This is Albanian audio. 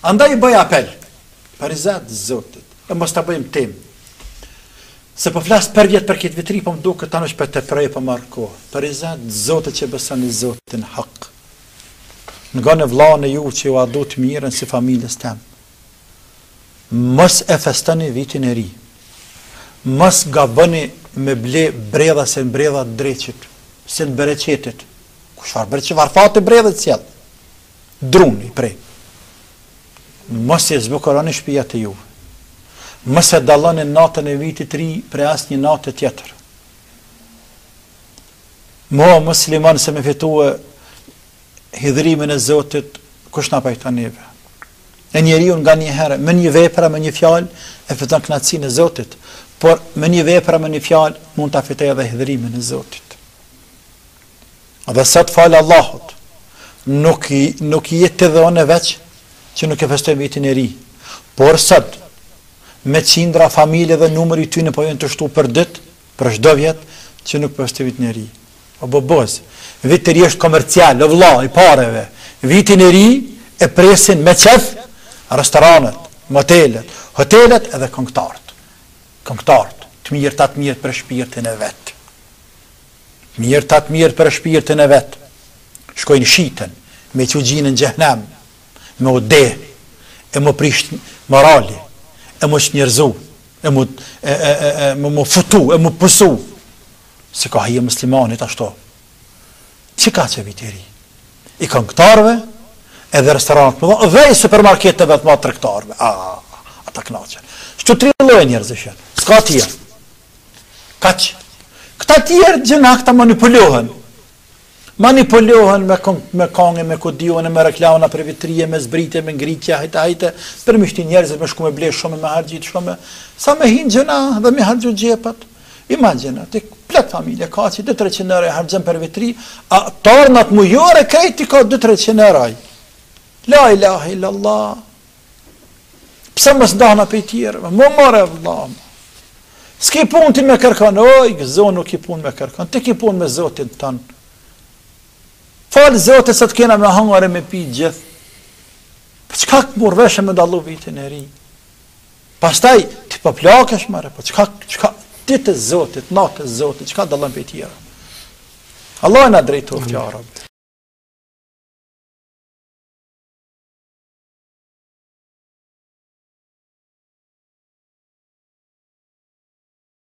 Andaj I bëj apel, për I Zotit, Zotit, e mos ta bëjmë temë. Se po flas për vjet për këtë vitri, po më duket tani është për të prej po marr kohë. Për I Zotit që besoni Zotin hak. Nga në vllahën e ju që ju a du të mirën si familjes tem. Mos e festoni vitin e ri. Mos gaboni me ble bredha se mbredha dreqit, se në bereqetit. Kushfar bereqit, varfat e bredhet sjell. Druni, prej. Mos e zbukuroni shtëpiat e juve. Mos e dalloni natën e vitit ri për asnjë natë tjetër. Mo musliman se me fitue hidhrimin e Zotit, kush na pajton neve. E njeriu nga një herë, me një vepër, me një fjalë, e fiton kënaqësinë e Zotit, por me një vepër, me një fjalë, mund ta fitojë edhe hidhrimin e Zotit. Dhe sot falë Allahut, nuk I jetë të dhënë veç që nuk e festojmë vitin e ri, por sot, me qindra, familje dhe numëri ty në pojën të shtu për dit, për çdo vjet, që nuk festojmë vitin e ri. O boboz, viti i ri është komercial, o vlla, I pareve. Vitin e ri e presin me qef restoranet, motelet, hotelet edhe këngëtarët. Këngëtarët, të mirë për shpirtin e vet. Mirë për shpirtin e vet. Shkojnë shiten, me çugjinën në xhehenem, me ode, e më prisht morali, e më shnjerzu, e më futu, e më pësu. Se ka hije muslimanit ashtu. Që ka që viti ri? I këngëtarëve, edhe restoranët më dhe I supermarketeve të më tregtarëve. Ata knaqen. Shtu trillojnë njerëzishe. S'ka tjerë. Kaq. Këta tjerë gjëna këta manipulohen. Manipulohen me kange, me kodione, me reklama për vitrije, me zbritje, me ngritje, hajte, për mishti njerëzit me shku me ble shumë, me hargjit shumë. Sa me hinë gjëna dhe me hargju gjepat. Imagina, të plët familje ka që 200-300 euro harxhem për vitri, a tarnat mujore krejti ka 200-300 euro. La ilaha illallah. Pse mos ndahna për tjerë, më more vëllam. S'ki pun ti me kërkan, oj, zonë nuk I pun me kërkan, ti ki pun me Zotin tënë. Falë Zotit se të kena me hangare me pi gjithë. Për çka këmur veshe me dallu vitin e ri? Pastaj, ti po plakesh mare, po çka ditë e Zotit, natë e Zotit, çka dallon për tjera? Allah na drejtoft, ja Rabbi.